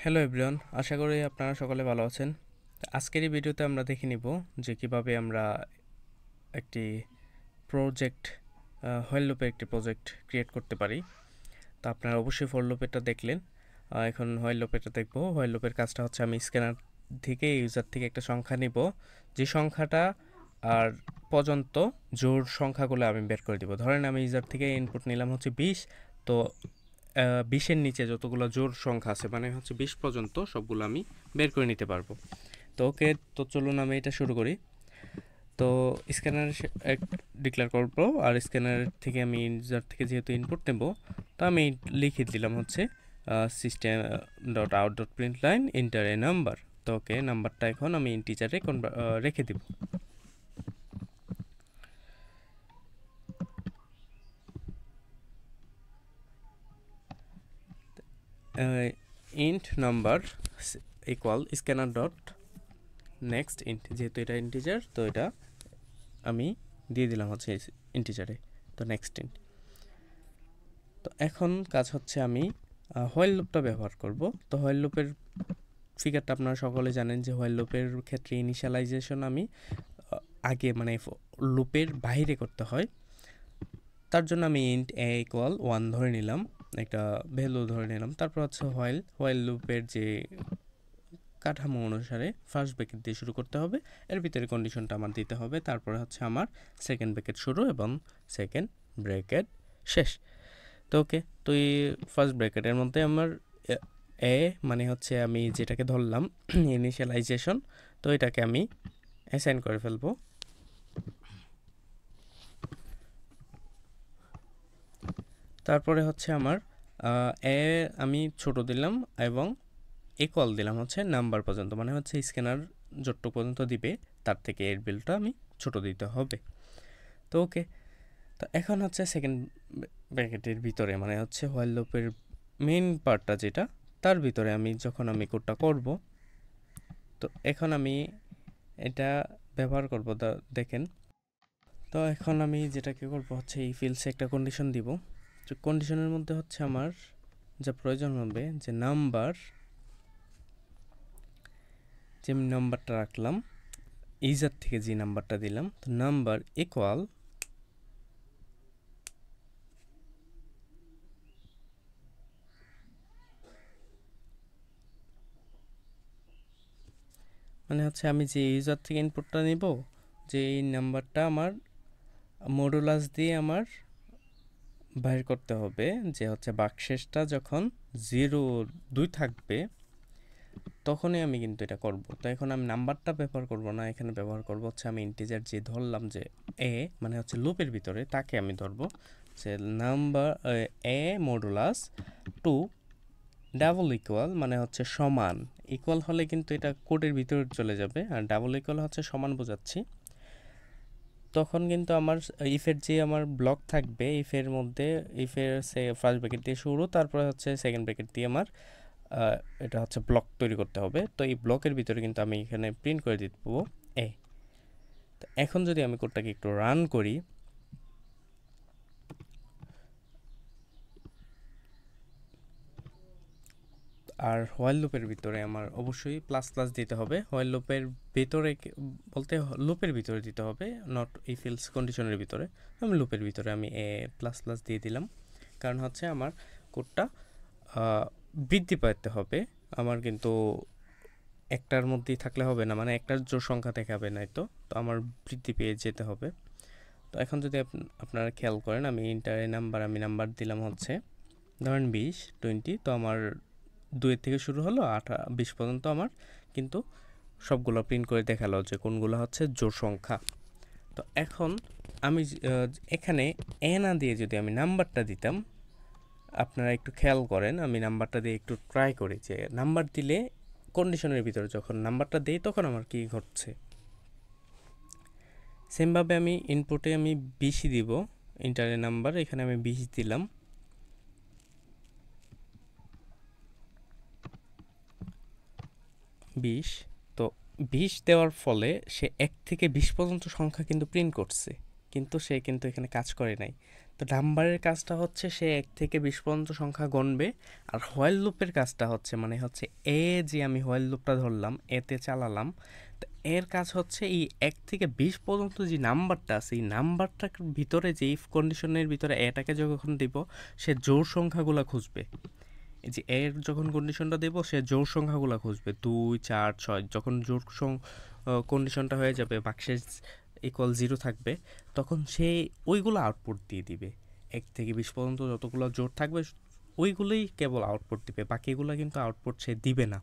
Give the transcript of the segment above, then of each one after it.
Hello everyone, আশা করি আপনারা সকলে ভালো আছেন। আজকের এই ভিডিওতে আমরা দেখে নিব যে কিভাবে আমরা একটি প্রজেক্ট হোয়াইল লুপের একটি প্রজেক্ট ক্রিয়েট করতে পারি। তো আপনারা অবশ্যই ফর লুপেরটা দেখলেন। এখন হোয়াইল লুপেরটা দেখব। হোয়াইল লুপের কাজটা হচ্ছে আমি স্ক্যানার থেকে ইউজার থেকে একটা সংখ্যা নিব, যে সংখ্যাটা আর পর্যন্ত জোড় সংখ্যাগুলো আমি বের করে দিব। ধরেন আমি ইউজার থেকে ইনপুট নিলাম হচ্ছে 20, তো 20-এর নিচে যতগুলো জোড় সংখ্যা আছে মানে হচ্ছে 20 পর্যন্ত সবগুলো আমি বের করে নিতে পারবো। তো ওকে, তো চলুন আমি এটা শুরু করি। তো স্ক্যানার ডিক্লেয়ার করবো, আর স্ক্যানার থেকে আমি ইউজার থেকে যেহেতু ইনপুট নেব, তো আমি লিখে দিলাম হচ্ছে system dot out dot print line enter a number. তো ওকে, নাম্বারটা এখন আমি ইন্টিজারে রেখে দিব। Int number equal scanner dot next int, যেহেতু এটা ইন্টিজার তো এটা আমি দিয়ে দিলাম হচ্ছে ইন্টিজারে, তো নেক্সট ইন্ট। তো এখন কাজ হচ্ছে আমি হোয়াইল লুপটা ব্যবহার করব। তো হোয়াইল লুপের ফিগারটা আপনারা সকলে জানেন যে হোয়াইল লুপের ক্ষেত্রে ইনিশিয়ালাইজেশন আমি আগে মানে লুপের বাইরে করতে হয়। তার জন্য আমি ইন্ট এ ইকুয়াল 1 ধরে নিলাম, একটা ভ্যালু ধরে নিলাম। তারপর হচ্ছে হোয়াইল লুপের যে কাঠামো অনুসারে ফার্স্ট ব্র্যাকেট দিয়ে শুরু করতে হবে, এর ভিতরে কন্ডিশনটা আমার দিতে হবে। তারপরে হচ্ছে আমার সেকেন্ড ব্র্যাকেট শুরু এবং সেকেন্ড ব্র্যাকেট শেষ। তো ওকে, তো এই ফার্স্ট ব্র্যাকেটের মধ্যে আমার এ মানে হচ্ছে আমি যেটাকে ধরলাম ইনিশিয়ালাইজেশন, তো এটাকে আমি অ্যাসাইন করে ফেলবো। তারপরে হচ্ছে আমার এ আমি ছোট দিলাম এবং ইকুয়াল দিলাম হচ্ছে নাম্বার পর্যন্ত, মানে হচ্ছে স্ক্যানার যতটুকু পর্যন্ত দিবে তার থেকে এর বিলটা আমি ছোট দিতে হবে। তো ওকে, তো এখন হচ্ছে সেকেন্ড ব্র্যাকেটের ভিতরে মানে হচ্ছে হোয়াইল লুপের মেইন পার্টটা যেটা, তার ভিতরে আমি যখন আমি কোডটা করব, তো এখন আমি এটা ব্যবহার করব। দেখেন, তো এখন আমি যেটাকে করব হচ্ছে এই ফিল্ডসে একটা কন্ডিশন দিব। তো কন্ডিশনের মধ্যে হচ্ছে আমার যা প্রয়োজন হবে যে নাম্বার, যে নাম্বারটা রাখলাম ইউজার থেকে যে নাম্বারটা দিলাম, তো নাম্বার ইকুয়াল মানে হচ্ছে আমি যে ইউজার থেকে ইনপুটটা নিব, যে এই নাম্বারটা আমার মডুলাস দিয়ে আমার বাইর করতে হবে, যে হচ্ছে বাকশেষটা যখন 0 2 থাকবে তখনই আমি কিন্তু এটা করব। তো এখন আমি নাম্বারটা ব্যবহার করব না, এখানে ব্যবহার করব হচ্ছে আমি ইন্টিজার যে ধরলাম যে এ মানে হচ্ছে লুপের ভিতরে, তাকে আমি ধরবো যে number A modulus 2 double equal মানে হচ্ছে সমান। ইকুয়াল হলে কিন্তু এটা কোডের ভিতরে চলে যাবে, আর ডাবল ইকুয়াল হচ্ছে সমান বোঝাচ্ছি। তখন কিন্তু আমার ইফের যে আমার ব্লক থাকবে, ইফের মধ্যে ইফের ফার্স্ট ব্র্যাকেট দিয়ে শুরু, তারপরে হচ্ছে সেকেন্ড ব্র্যাকেট দিয়ে আমার এটা হচ্ছে ব্লক তৈরি করতে হবে। তো এই ব্লকের ভিতরে কিন্তু আমি এখানে প্রিন্ট করে দিব এ। তো এখন যদি আমি কোডটাকে একটু রান করি, আর হোয়াইল লুপের ভিতরে আমার অবশ্যই প্লাস প্লাস দিতে হবে। হোয়াইল লুপের ভিতরে বলতে লুপের ভিতরে দিতে হবে, নট এই ফিল্ডস কন্ডিশনের ভিতরে। আমি লুপের ভিতরে আমি এ প্লাস প্লাস দিয়ে দিলাম, কারণ হচ্ছে আমার কোডটা বৃদ্ধি পাইতে হবে। আমার কিন্তু একটার মধ্যেই থাকলে হবে না, মানে একটার জোড় সংখ্যা দেখাবে না, তো তো আমার বৃদ্ধি পেয়ে যেতে হবে। তো এখন যদি আপনারা খেয়াল করেন, আমি ইন্টারে নাম্বার আমি নাম্বার দিলাম হচ্ছে ধরেন 20 তো আমার 2 থেকে শুরু হলো 20 পর্যন্ত আমার কিন্তু সবগুলো প্রিন্ট করে দেখালো যে কোনগুলো হচ্ছে জোড় সংখ্যা। তো এখন আমি এখানে এ না দিয়ে যদি আমি নাম্বারটা দিতাম, আপনারা একটু খেয়াল করেন, আমি নাম্বারটা দিয়ে একটু ট্রাই করি যে নাম্বার দিলে কন্ডিশনের ভিতরে যখন নাম্বারটা দেই তখন আমার কি ঘটছে। সেমভাবে আমি ইনপুটে আমি 20 দিব, ইন্টারে নাম্বার এখানে আমি 20 দিলাম। তো 20 দেওয়ার ফলে সে 1 থেকে 20 পর্যন্ত সংখ্যা কিন্তু প্রিন্ট করছে। কিন্তু সে কিন্তু এখানে কাজ করে নাই। তো নাম্বারের কাজটা হচ্ছে সে 1 থেকে 20 পর্যন্ত সংখ্যা গণবে, আর হোয়াইল লুপের কাজটা হচ্ছে মানে হচ্ছে এ, যে আমি হোয়াইল লুপটা ধরলাম, এতে চালালাম, তো এর কাজ হচ্ছে এই 1 থেকে 20 পর্যন্ত যে নাম্বারটা আছে এই নাম্বারটার ভিতরে যে ইফ কন্ডিশনের ভিতরে এটাকে যখন দিব সে জোড় সংখ্যাগুলো খুঁজবে। এই যে এর যখন কন্ডিশনটা দেব সে জোড় সংখ্যাগুলো খুঁজবে 2 4 6, যখন জোড় কন্ডিশনটা হয়ে যাবে বাক্সের ইকুয়াল 0 থাকবে তখন সে ওইগুলো আউটপুট দিয়ে দিবে। 1 থেকে 20 পর্যন্ত যতগুলো জোড় থাকবে ওইগুলোই কেবল আউটপুট দিবে, বাকিগুলো কিন্তু আউটপুট সে দিবে না।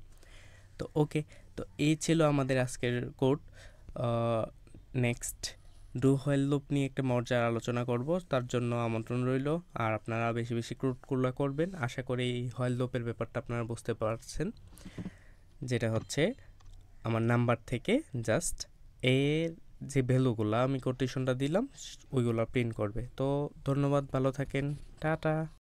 তো ওকে, তো এই ছিল আমাদের আজকের code. Next do while loop নিয়ে একটা মজার আলোচনা করব, তার জন্য আমন্ত্রণ রইল। আর আপনারা বেশি বেশি কোডগুলো করবেন, আশা করি এই হোয়াইল লুপের ব্যাপারটা আপনারা বুঝতে পারছেন, যেটা হচ্ছে আমার নাম্বার থেকে জাস্ট এর যে ভ্যালুগুলো আমি কোটেশনটা দিলাম ওইগুলো প্রিন্ট করবে। তো ধন্যবাদ, ভালো থাকেন, টাটা।